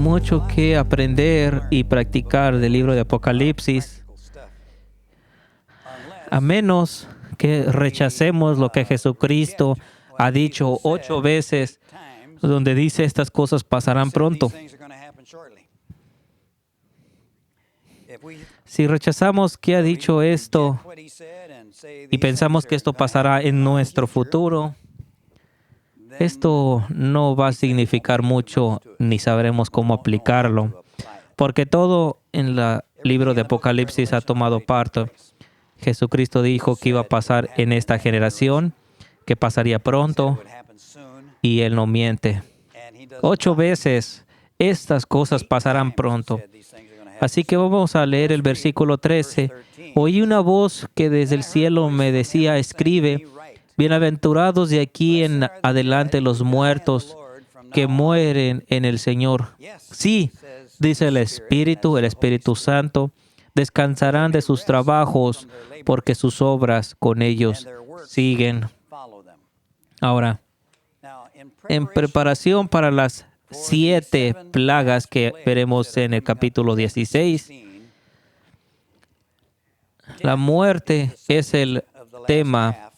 mucho que aprender y practicar del libro de Apocalipsis, a menos que rechacemos lo que Jesucristo ha dicho 8 veces, donde dice estas cosas pasarán pronto. Si rechazamos que ha dicho esto y pensamos que esto pasará en nuestro futuro, esto no va a significar mucho ni sabremos cómo aplicarlo, porque todo en el libro de Apocalipsis ha tomado parte. Jesucristo dijo que iba a pasar en esta generación, que pasaría pronto, y Él no miente. 8 veces estas cosas pasarán pronto. Así que vamos a leer el versículo 13. Oí una voz que desde el cielo me decía, escribe, bienaventurados de aquí en adelante los muertos que mueren en el Señor. Sí, dice el Espíritu Santo, descansarán de sus trabajos porque sus obras con ellos siguen. Ahora, en preparación para las 7 plagas que veremos en el capítulo 16, la muerte es el tema,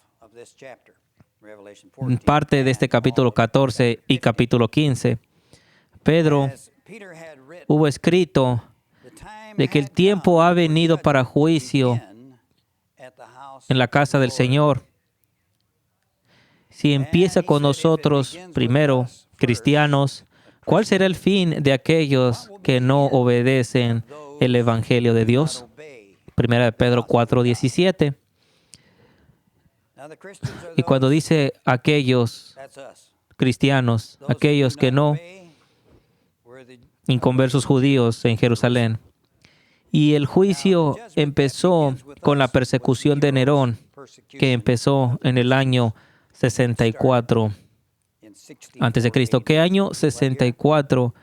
parte de este capítulo 14 y capítulo 15. Pedro hubo escrito de que el tiempo ha venido para juicio en la casa del Señor. Si empieza con nosotros primero, cristianos, ¿cuál será el fin de aquellos que no obedecen el Evangelio de Dios? Primera de Pedro 4:17. Y cuando dice aquellos cristianos, aquellos que no, inconversos judíos en Jerusalén. Y el juicio empezó con la persecución de Nerón, que empezó en el año 64 antes de Cristo. ¿Qué año? 64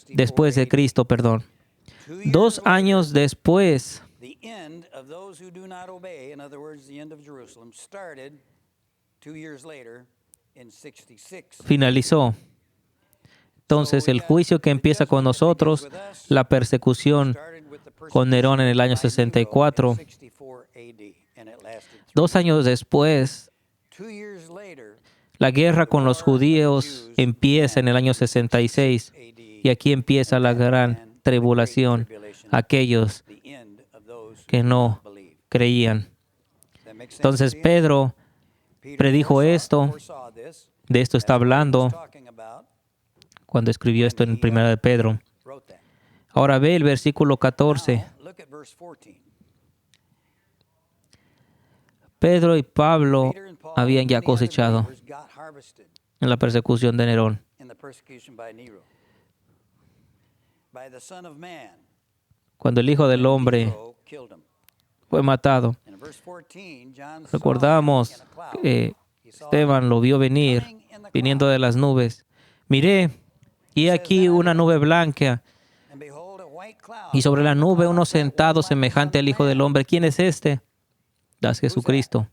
después de Cristo, perdón. 2 años después, finalizó. Entonces, el juicio que empieza con nosotros, la persecución con Nerón en el año 64. 2 años después, la guerra con los judíos empieza en el año 66. Y aquí empieza la gran tribulación, aquellos que no creían. Entonces, Pedro predijo esto, de esto está hablando cuando escribió esto en 1 de Pedro. Ahora ve el versículo 14. Pedro y Pablo habían ya cosechado en la persecución de Nerón. Cuando el Hijo del Hombre fue matado, recordamos que Esteban lo vio venir, viniendo de las nubes. Miré, y aquí una nube blanca, y sobre la nube uno sentado semejante al Hijo del Hombre. ¿Quién es este? Es Jesucristo,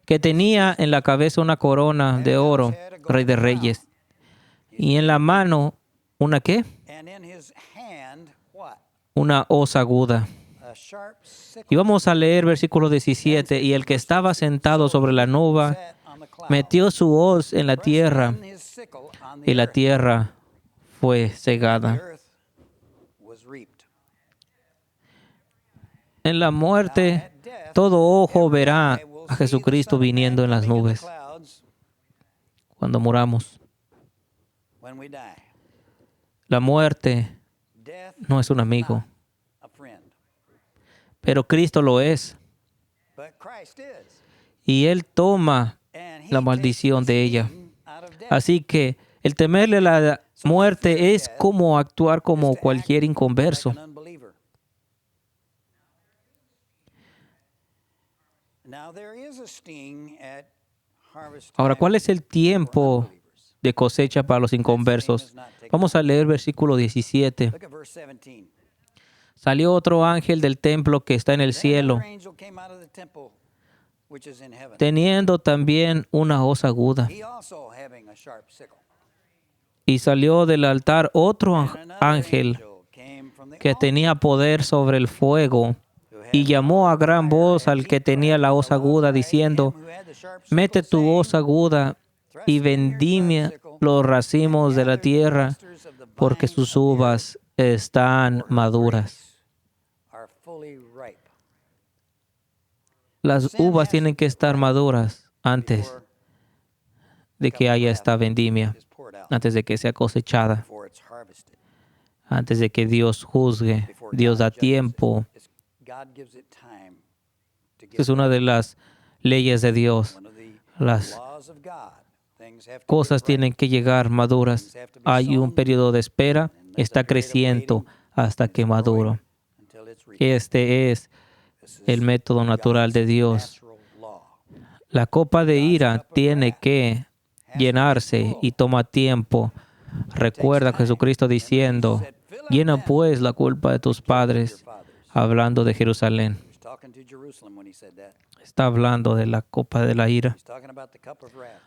que tenía en la cabeza una corona de oro, Rey de Reyes, y en la mano una ¿qué? Una hoz aguda. Y vamos a leer versículo 17. Y el que estaba sentado sobre la nube metió su hoz en la tierra, y la tierra fue cegada. En la muerte, todo ojo verá a Jesucristo viniendo en las nubes cuando muramos. La muerte no es un amigo, pero Cristo lo es. Y Él toma la maldición de ella. Así que el temerle a la muerte es como actuar como cualquier inconverso. Ahora, ¿cuál es el tiempo de cosecha para los inconversos? Vamos a leer versículo 17. Salió otro ángel del templo que está en el cielo, teniendo también una hoz aguda. Y salió del altar otro ángel que tenía poder sobre el fuego, y llamó a gran voz al que tenía la hoz aguda, diciendo: mete tu hoz aguda y vendimia los racimos de la tierra, porque sus uvas están maduras. Las uvas tienen que estar maduras antes de que haya esta vendimia, antes de que sea cosechada, antes de que Dios juzgue. Dios da tiempo. Es una de las leyes de Dios. Las cosas tienen que llegar maduras. Hay un periodo de espera, está creciendo hasta que maduro. Este es el método natural de Dios. La copa de ira tiene que llenarse y toma tiempo. Recuerda a Jesucristo diciendo: llena pues la culpa de tus padres, hablando de Jerusalén. Está hablando de la copa de la ira.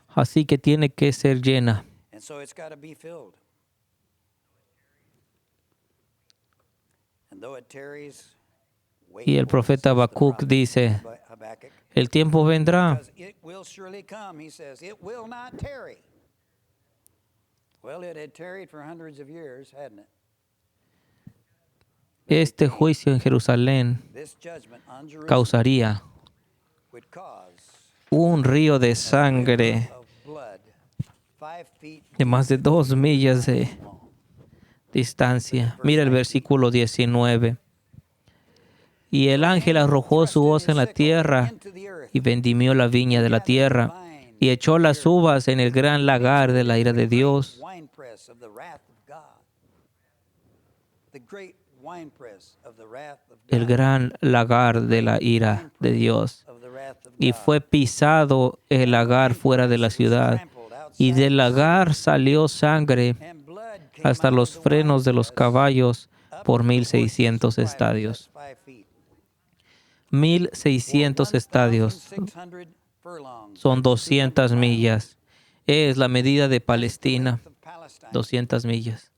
Así que tiene que ser llena. Y el profeta Habacuc dice: el tiempo vendrá. Este juicio en Jerusalén causaría un río de sangre de más de 2 millas de distancia. Mira el versículo 19. Y el ángel arrojó su hoz en la tierra y vendimió la viña de la tierra y echó las uvas en el gran lagar de la ira de Dios. El gran lagar de la ira de Dios. Y fue pisado el lagar fuera de la ciudad, y del lagar salió sangre hasta los frenos de los caballos por 1,600 estadios. 1,600 estadios son 200 millas. Es la medida de Palestina, 200 millas.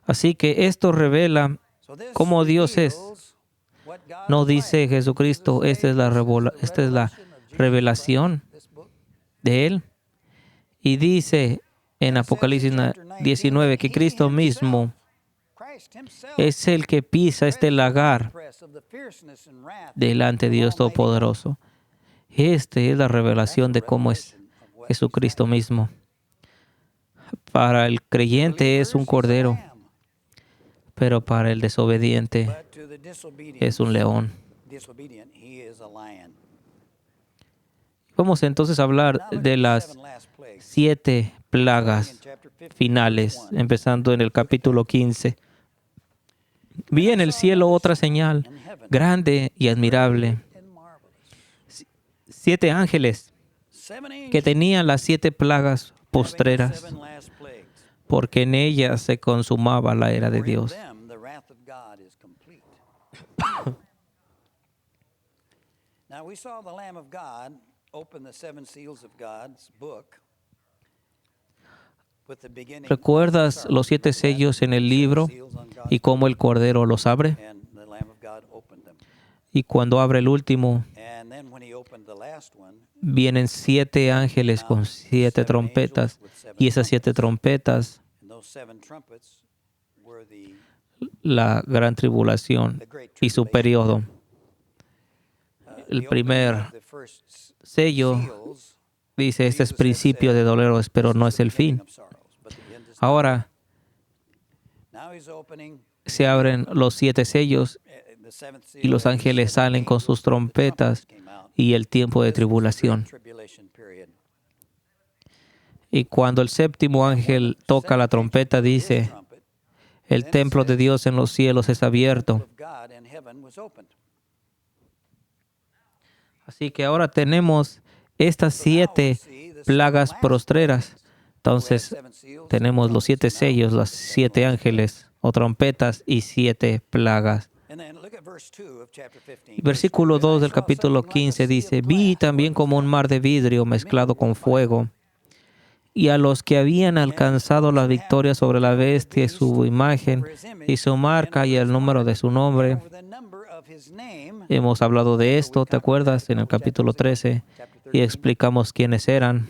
Así que esto revela cómo Dios es. No dice Jesucristo: esta es la revelación de Él. Y dice en Apocalipsis 19 que Cristo mismo es el que pisa este lagar delante de Dios Todopoderoso. Esta es la revelación de cómo es Jesucristo mismo. Para el creyente es un cordero, pero para el desobediente es un león. Vamos entonces a hablar de las 7 plagas finales, empezando en el capítulo 15. Vi en el cielo otra señal, grande y admirable. 7 ángeles que tenían las 7 plagas postreras, porque en ellas se consumaba la ira de Dios. ¿Recuerdas los 7 sellos en el libro y cómo el Cordero los abre? Y cuando abre el último, vienen 7 ángeles con 7 trompetas. Y esas 7 trompetas, la gran tribulación y su periodo. El primer sello dice: este es principio de dolores, pero no es el fin. Ahora se abren los 7 sellos y los ángeles salen con sus trompetas y el tiempo de tribulación. Y cuando el séptimo ángel toca la trompeta, dice: el templo de Dios en los cielos es abierto. Así que ahora tenemos estas 7 plagas postreras. Entonces tenemos los 7 sellos, los 7 ángeles o trompetas y 7 plagas. Versículo 2 del capítulo 15 dice: vi también como un mar de vidrio mezclado con fuego, y a los que habían alcanzado la victoria sobre la bestia y su imagen y su marca y el número de su nombre. Hemos hablado de esto, ¿te acuerdas? En el capítulo 13 y explicamos quiénes eran.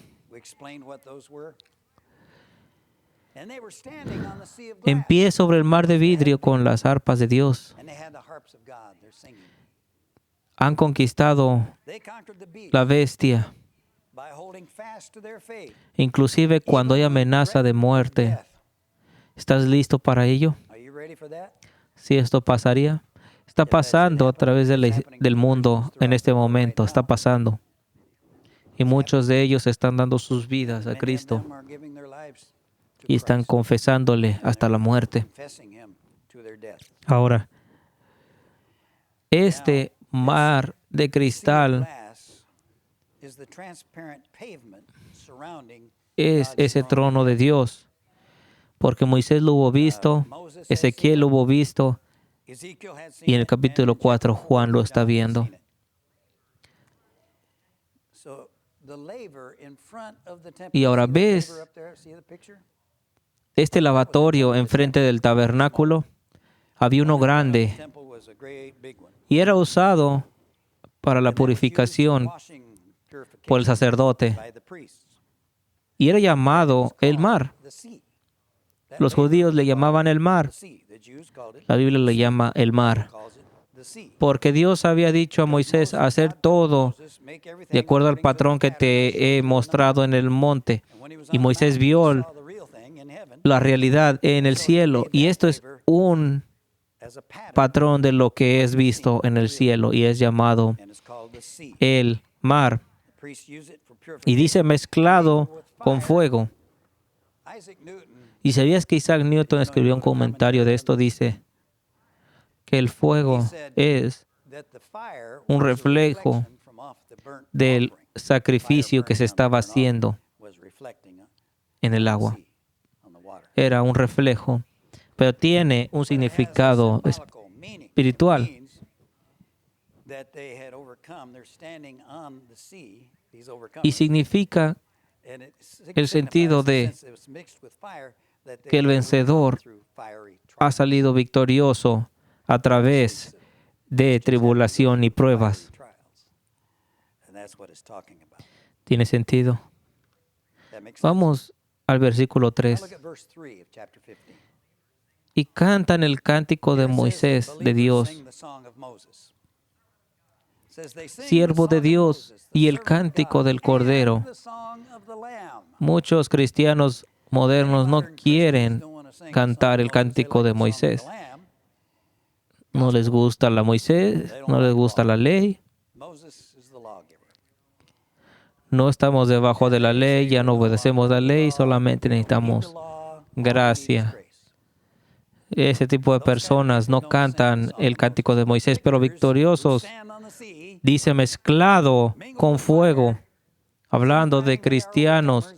En pie sobre el mar de vidrio con las arpas de Dios. Han conquistado la bestia. Inclusive cuando hay amenaza de muerte. ¿Estás listo para ello? Si esto pasaría. Está pasando a través del mundo en este momento. Está pasando. Y muchos de ellos están dando sus vidas a Cristo. Y están confesándole hasta la muerte. Ahora, este mar de cristal es ese trono de Dios, porque Moisés lo hubo visto, Ezequiel lo hubo visto, y en el capítulo 4 Juan lo está viendo. Y ahora ves este lavatorio enfrente del tabernáculo. Había uno grande y era usado para la purificación por el sacerdote. Y era llamado el mar. Los judíos le llamaban el mar. La Biblia le llama el mar. Porque Dios había dicho a Moisés hacer todo de acuerdo al patrón que te he mostrado en el monte. Y Moisés vio la realidad en el cielo. Y esto es un patrón de lo que es visto en el cielo y es llamado el mar. Y dice mezclado con fuego. ¿Y sabías que Isaac Newton escribió un comentario de esto? Dice que el fuego es un reflejo del sacrificio que se estaba haciendo en el agua. Era un reflejo, pero tiene un significado espiritual. Y significa el sentido de que el vencedor ha salido victorioso a través de tribulación y pruebas. ¿Tiene sentido? Vamos al versículo 3. Y cantan el cántico de Moisés, de Dios, siervo de Dios, y el cántico del Cordero. Muchos cristianos modernos no quieren cantar el cántico de Moisés. No les gusta la Moisés, no les gusta la ley. No estamos debajo de la ley, ya no obedecemos la ley, solamente necesitamos gracia. Ese tipo de personas no cantan el cántico de Moisés, pero victoriosos, dice mezclado con fuego, hablando de cristianos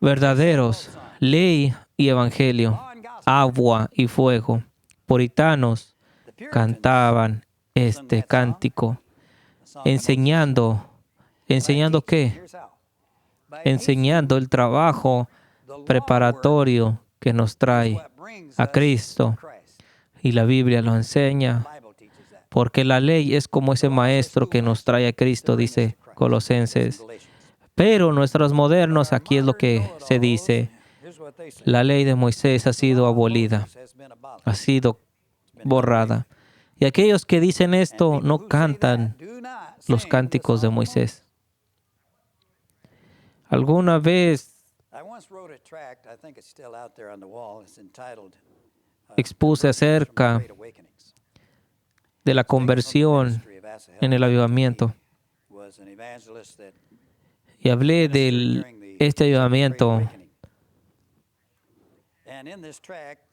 verdaderos, ley y evangelio, agua y fuego. Puritanos cantaban este cántico, enseñando ¿qué? Enseñando el trabajo preparatorio que nos trae a Cristo. Y la Biblia lo enseña, porque la ley es como ese maestro que nos trae a Cristo, dice Colosenses. Pero nuestros modernos, aquí es lo que se dice, la ley de Moisés ha sido abolida, ha sido borrada. Y aquellos que dicen esto no cantan los cánticos de Moisés. Alguna vez expuse acerca de la conversión en el avivamiento. Y hablé de este avivamiento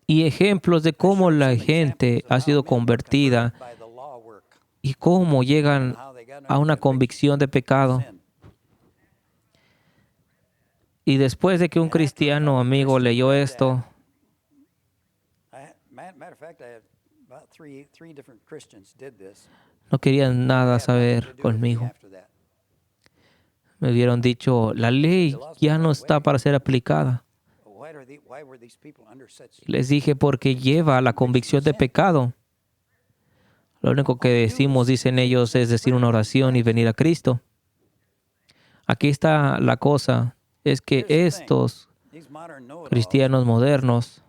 y ejemplos de cómo la gente ha sido convertida y cómo llegan a una convicción de pecado. Y después de que un cristiano amigo leyó esto, no querían nada saber conmigo. Me hubieran dicho, la ley ya no está para ser aplicada. Les dije, porque lleva a la convicción de pecado. Lo único que decimos, dicen ellos, es decir una oración y venir a Cristo. Aquí está la cosa, es que estos cristianos modernos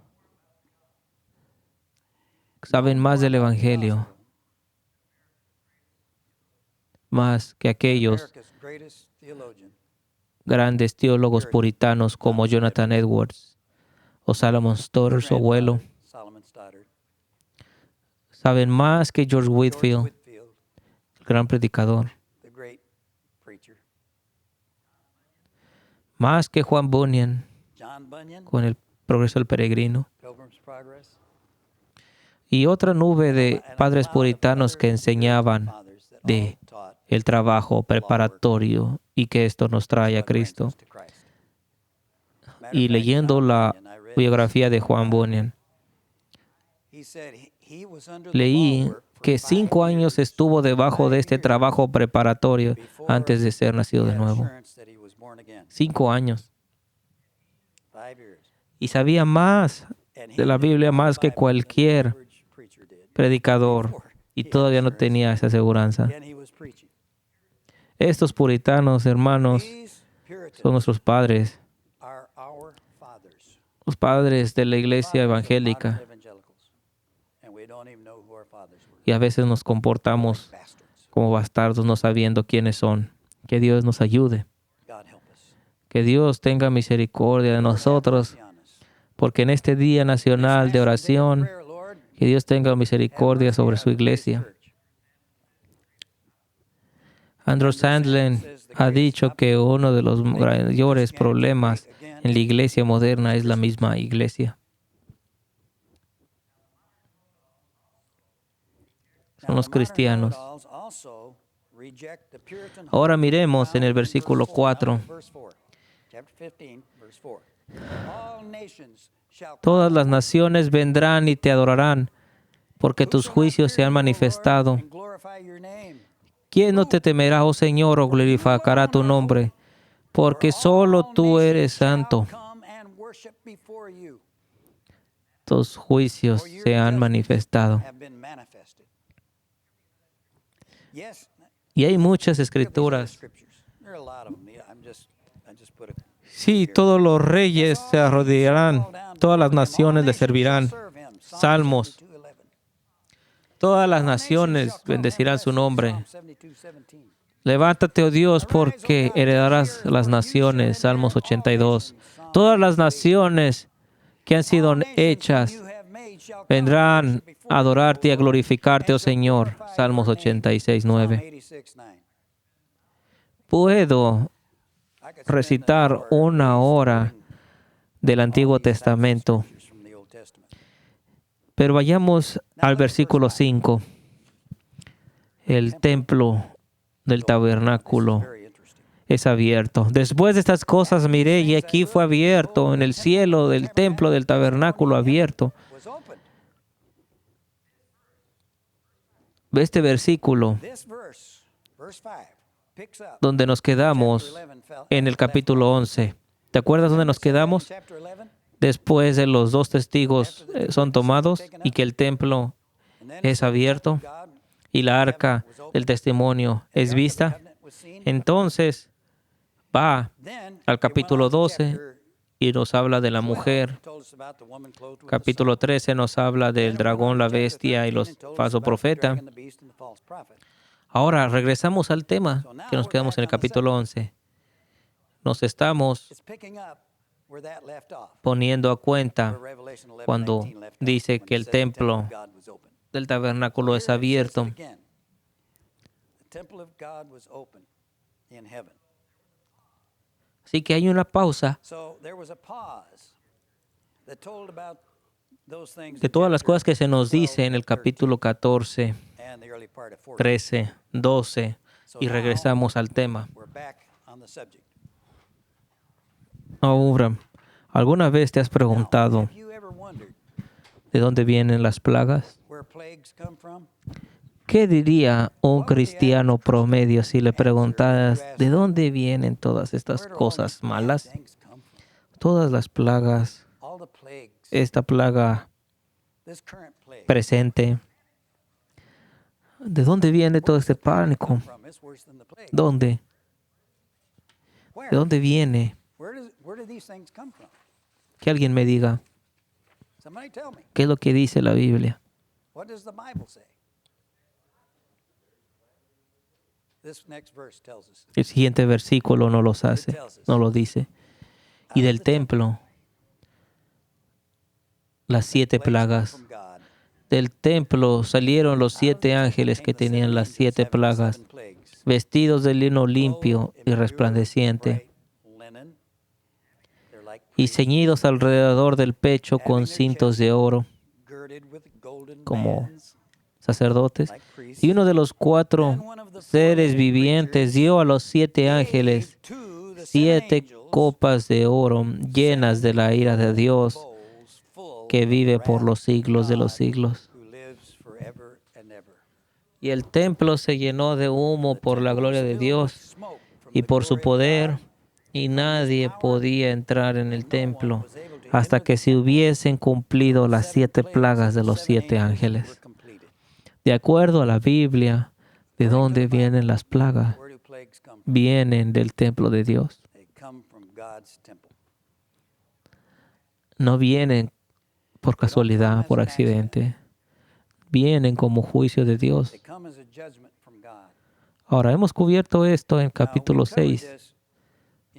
saben más del Evangelio, más que aquellos grandes teólogos puritanos como Jonathan Edwards o Salomon Stoddard, su abuelo. Saben más que George Whitefield, el gran predicador. Más que Juan Bunyan con el Progreso del Peregrino. Y otra nube de padres puritanos que enseñaban de el trabajo preparatorio y que esto nos trae a Cristo. Y leyendo la biografía de Juan Bunyan, leí que 5 años estuvo debajo de este trabajo preparatorio antes de ser nacido de nuevo. 5 años. Y sabía más de la Biblia más que cualquier predicador. Y todavía no tenía esa aseguranza. Estos puritanos, hermanos, son nuestros padres. Los padres de la iglesia evangélica. Y a veces nos comportamos como bastardos no sabiendo quiénes son. Que Dios nos ayude. Que Dios tenga misericordia de nosotros. Porque en este Día Nacional de Oración, que Dios tenga misericordia sobre su iglesia. Andrew Sandlin ha dicho que uno de los mayores problemas en la iglesia moderna es la misma iglesia. Son los cristianos. Ahora miremos en el versículo 4. Todas las naciones vendrán y te adorarán, porque tus juicios se han manifestado. ¿Quién no te temerá, oh Señor, o glorificará tu nombre? Porque solo tú eres santo. Tus juicios se han manifestado. Y hay muchas escrituras. Sí, todos los reyes se arrodillarán, todas las naciones le servirán. Salmos. Todas las naciones bendecirán su nombre. Levántate, oh Dios, porque heredarás las naciones. Salmos 82. Todas las naciones que han sido hechas vendrán a adorarte y a glorificarte, oh Señor. Salmos 86, 9. Puedo recitar 1 hora del Antiguo Testamento, pero vayamos al versículo 5. El templo del tabernáculo es abierto. Después de estas cosas miré y aquí fue abierto en el cielo del templo del tabernáculo abierto. Este versículo donde nos quedamos en el capítulo 11. ¿Te acuerdas dónde nos quedamos? Después de los 2 testigos son tomados y que el templo es abierto y la arca del testimonio es vista. Entonces va al capítulo 12 y nos habla de la mujer. Capítulo 13 nos habla del dragón, la bestia y los falsos profetas. Ahora regresamos al tema que nos quedamos en el capítulo 11. Nos estamos poniendo a cuenta cuando dice que el templo del tabernáculo es abierto. Así que hay una pausa de todas las cosas que se nos dice en el capítulo 14, 13, 12 y regresamos al tema. Ahora, ¿alguna vez te has preguntado de dónde vienen las plagas? ¿Qué diría un cristiano promedio si le preguntaras de dónde vienen todas estas cosas malas? Todas las plagas, esta plaga presente, ¿de dónde viene todo este pánico? ¿Dónde? ¿De dónde viene? Que alguien me diga, ¿qué es lo que dice la Biblia? El siguiente versículo no los hace, no lo dice. Y del templo, las 7 plagas. Del templo salieron los 7 ángeles que tenían las 7 plagas, vestidos de lino limpio y resplandeciente, y ceñidos alrededor del pecho con cintos de oro, como sacerdotes. Y uno de los 4 seres vivientes dio a los 7 ángeles 7 copas de oro llenas de la ira de Dios, que vive por los siglos de los siglos. Y el templo se llenó de humo por la gloria de Dios y por su poder, y nadie podía entrar en el templo hasta que se hubiesen cumplido las 7 plagas de los 7 ángeles. De acuerdo a la Biblia, ¿de dónde vienen las plagas? Vienen del templo de Dios. No vienen por casualidad, por accidente. Vienen como juicio de Dios. Ahora, hemos cubierto esto en capítulo 6,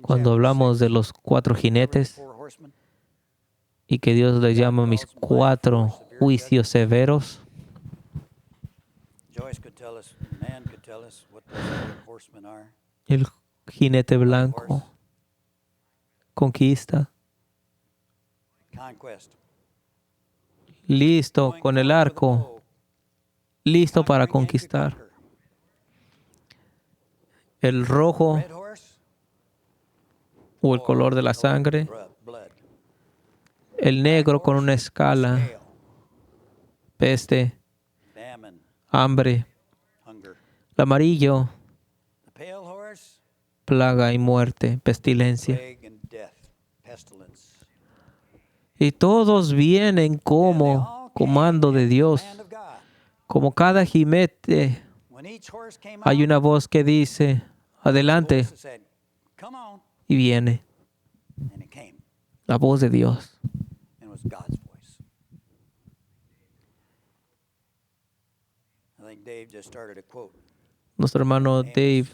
cuando hablamos de los 4 jinetes y que Dios les llama mis 4 juicios severos. El jinete blanco, conquista, listo con el arco, listo para conquistar. El rojo, o el color de la sangre. El negro con una escala, peste, hambre. El amarillo, plaga y muerte, pestilencia. Y todos vienen como comando de Dios. Como cada jinete, hay una voz que dice, adelante, y viene. La voz de Dios. Nuestro hermano Dave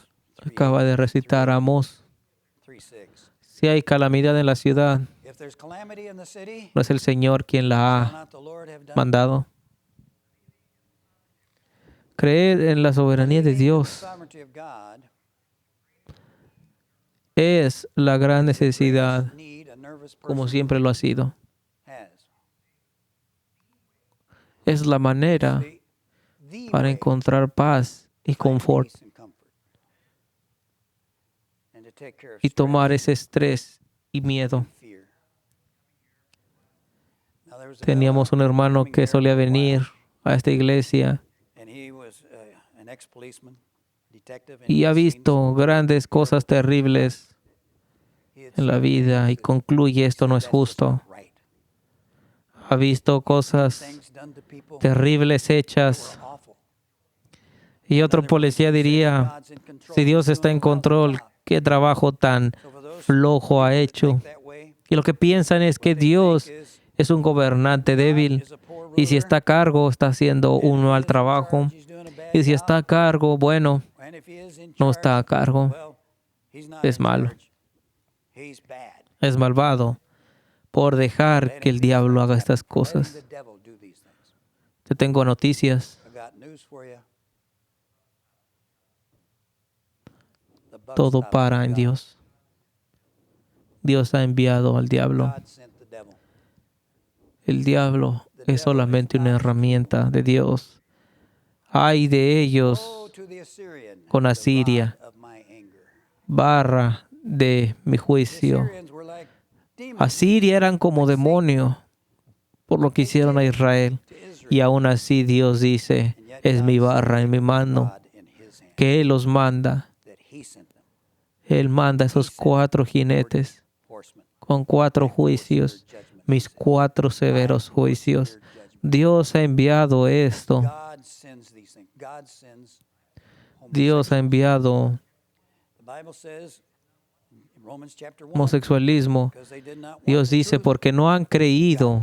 acaba de recitar Amós. Si hay calamidad en la ciudad, ¿no es el Señor quien la ha mandado? Creer en la soberanía de Dios es la gran necesidad, como siempre lo ha sido. Es la manera para encontrar paz y confort y tomar ese estrés y miedo. Teníamos un hermano que solía venir a esta iglesia y ha visto grandes cosas terribles en la vida y concluye esto no es justo. Ha visto cosas terribles hechas. Y otro policía diría, si Dios está en control, ¿qué trabajo tan flojo ha hecho? Y lo que piensan es que Dios es un gobernante débil. Y si está a cargo, está haciendo un mal trabajo. Y si está a cargo, bueno, no está a cargo. Es malo. Es malvado por dejar que el diablo haga estas cosas. Te tengo noticias. Todo para en Dios. Dios ha enviado al diablo. El diablo es solamente una herramienta de Dios. Ay de ellos con Asiria, barra de mi juicio. Asiria eran como demonio por lo que hicieron a Israel. Y aún así Dios dice, es mi barra en mi mano, que Él los manda. Él manda esos 4 jinetes con 4 juicios, mis 4 severos juicios. Dios ha enviado esto. Dios ha enviado homosexualismo. Dios dice, porque no han creído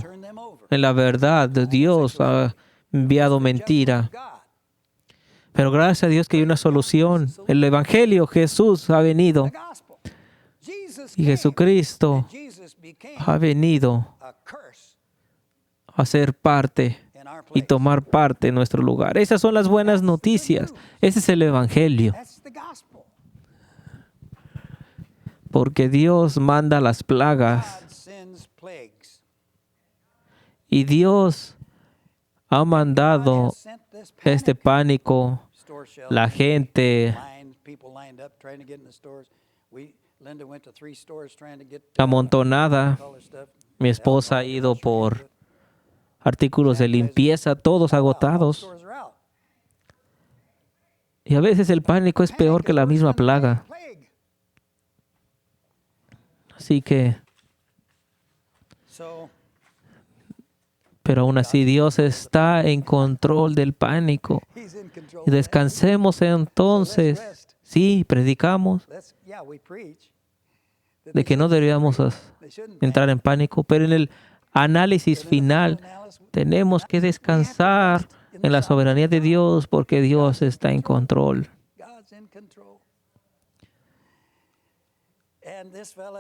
en la verdad, Dios ha enviado mentira. Pero gracias a Dios que hay una solución. El Evangelio, Jesús ha venido. Y Jesucristo ha venido a ser parte y tomar parte en nuestro lugar. Esas son las buenas noticias. Ese es el Evangelio. Porque Dios manda las plagas. Y Dios ha mandado este pánico, la gente amontonada. Mi esposa ha ido por artículos de limpieza, todos agotados. Y a veces el pánico es peor que la misma plaga. Así que, pero aún así Dios está en control del pánico. Y descansemos entonces. Sí, predicamos de que no deberíamos entrar en pánico, pero en el análisis final tenemos que descansar en la soberanía de Dios porque Dios está en control.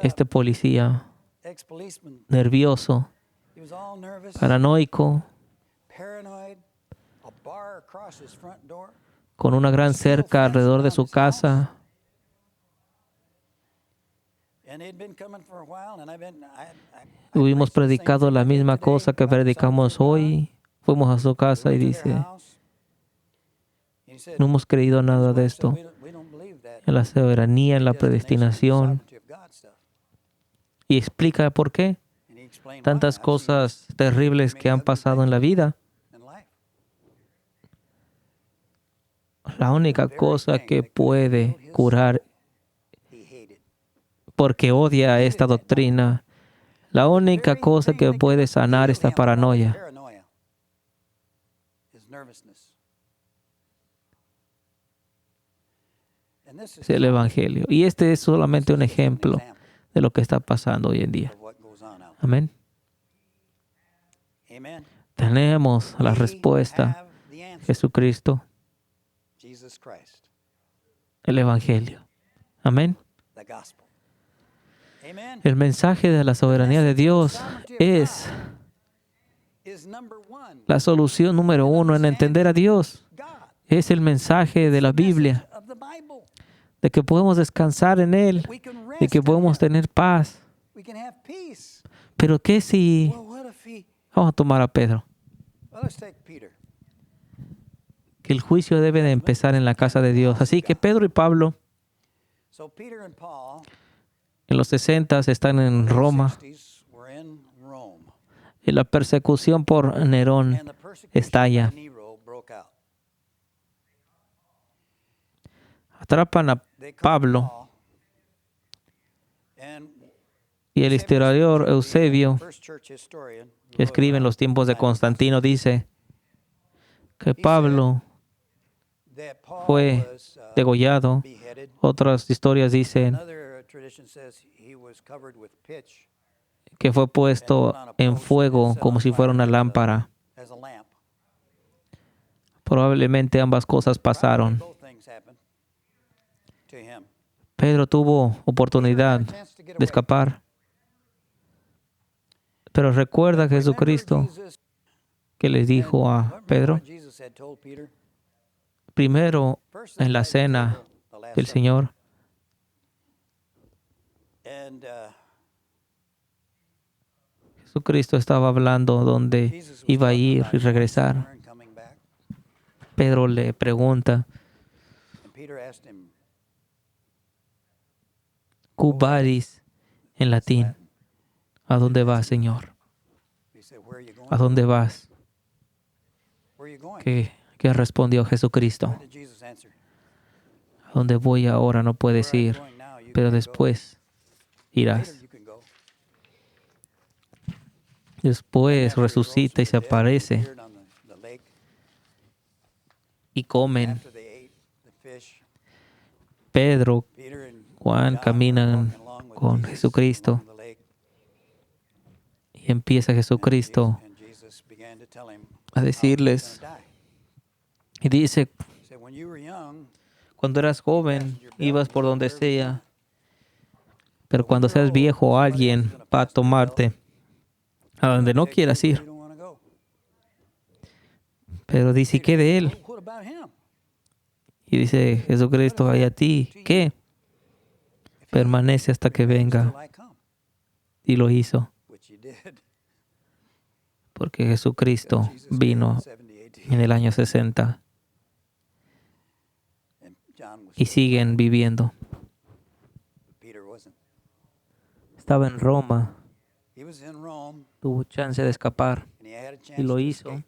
Este policía nervioso, paranoico, con una gran cerca alrededor de su casa. Hubimos predicado la misma cosa que predicamos hoy. Fuimos a su casa y dice, no hemos creído nada de esto. En la soberanía, en la predestinación. Y explica por qué. Tantas cosas terribles que han pasado en la vida. La única cosa que puede curar, porque odia esta doctrina, la única cosa que puede sanar esta paranoia es el Evangelio. Y este es solamente un ejemplo de lo que está pasando hoy en día. Amén. Tenemos la respuesta, Jesucristo, el Evangelio. Amén. El mensaje de la soberanía de Dios es la solución número 1 en entender a Dios. Es el mensaje de la Biblia, de que podemos descansar en Él, de que podemos tener paz. Pero ¿qué si... Vamos a tomar a Pedro. Que el juicio debe de empezar en la casa de Dios. Así que Pedro y Pablo en los 60 están en Roma. Y la persecución por Nerón estalla. Atrapan a Pablo. Y el historiador Eusebio, que escribe en los tiempos de Constantino, dice que Pablo fue degollado. Otras historias dicen que fue puesto en fuego como si fuera una lámpara. Probablemente ambas cosas pasaron. Pedro tuvo oportunidad de escapar. Pero recuerda Jesucristo que le dijo a Pedro, primero en la cena del Señor, Jesucristo estaba hablando dónde iba a ir y regresar. Pedro le pregunta, "Quo vadis?", en latín. ¿A dónde vas, Señor? ¿A dónde vas? ¿Qué ¿Qué respondió Jesucristo? What did Jesus answer? A donde voy ahora no puedes Where I'm ir, going now, you pero can't go. después Later irás. you can go. Después After he rose resucita y from se the dead, he aparece appeared on the lake. y comen. After they ate the fish, Pedro, Peter and Juan John were caminan walking along with con Jesus Jesucristo along the lake. y empieza Jesucristo And Jesus began to tell him a how he was decirles gonna die. y dice, He said, when you were young, cuando eras joven fastened your belt ibas and por went donde wherever you sea, wanted. pero But when cuando you're seas old, viejo somebody else is alguien gonna va a fasten their belt tomarte a and donde no take you quieras where ir. you don't wanna go. Pero dice, ¿y Peter qué de said, él? "Well, what about him? Y dice Jesucristo, ¿y a ti qué? If he Permanece hasta que remains till venga. I come," Y lo hizo, which he did. porque Jesucristo Jesus came in vino 70 en AD, el año 60 and John was y still alive, siguen viviendo. but Peter wasn't. Estaba en Roma, He was in Rome, tuvo chance de escapar and he had a chance y lo to hizo. escape,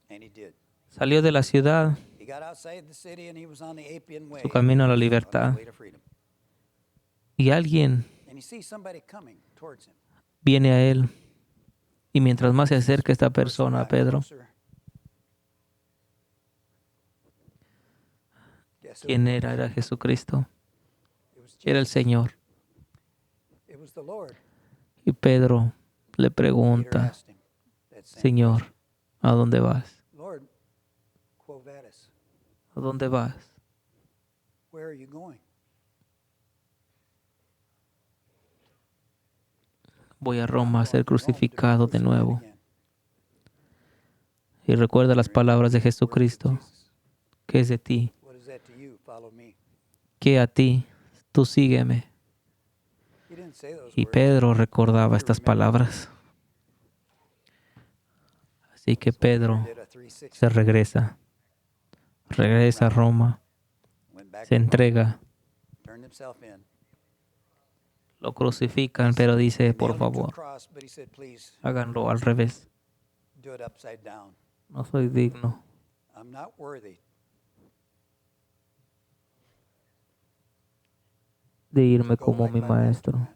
and he did. Salió de la ciudad, He got outside the city, and he was on the Appian Way, su camino a la on his libertad, way to freedom. y alguien And he sees somebody coming towards him. viene a él. Y mientras más se acerca esta Person persona a got Pedro, closer. Guess who ¿quién it era? was? Era Jesucristo, It was era el Jesus. Señor. It was the Lord. Y Pedro le Peter pregunta, asked him that same Señor, ¿a dónde vas? question. Lord, quo vadis? ¿A dónde vas? Where are you going? Voy a I'm Roma a going ser to Rome to be crucificado de crucified nuevo. again. Y recuerda las palabras de Words of Jesucristo, Jesus. ¿qué es de ti? What is that to you? Follow me. ¿Qué a ti? Tú sígueme. He didn't say those Y words. Pedro recordaba Peter estas remembered. palabras. Así que So Peter Pedro did a 360, se regresa a Roma, went back se to Rome, entrega, turned himself in. lo crucifican, pero dice, They por nailed him to a favor, cross, but he said, please háganlo al revés. do it upside down. No soy digno I'm not worthy de irme to go como like mi my master maestro. went.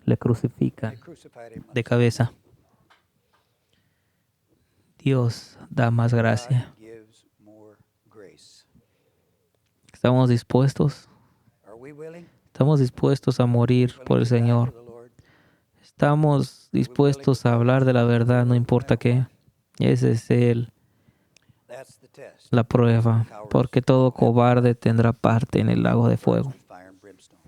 Le They crucifican crucified him de upside cabeza. Dios da más down. gracia. God gives more grace. ¿Estamos dispuestos? Are we willing? ¿Estamos dispuestos a morir Willing por el to die Señor? for the Lord? ¿Estamos dispuestos a hablar de la verdad, no importa qué? Ese es That's the test. la prueba, porque todo cobarde tendrá parte en el lago de fuego. With fire and brimstone.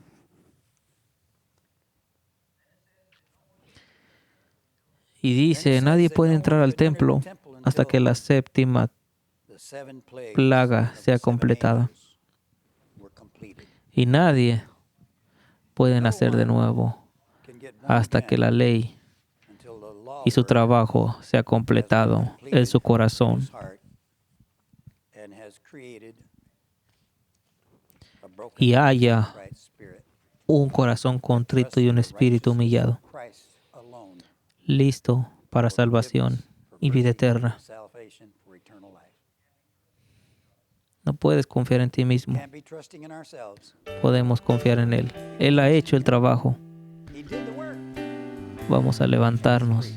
Y dice, nadie puede entrar al templo hasta que la séptima The 7 plagues plaga of the sea 7 completada. angels were completed. Y nadie puede nacer de nuevo Can get born hasta que again la ley until the y su lawbreaker trabajo sea has been completado completed en su in corazón. his heart and has created a broken Y and haya contrite spirit. Un corazón contrito y un espíritu humillado, Christ alone listo para for salvación forgiveness, for y vida mercy, eterna. salvation, for eternal life. No puedes confiar en ti mismo. Can't be trusting in ourselves. Podemos confiar en Él. Él ha hecho el trabajo. He did the work. Vamos a levantarnos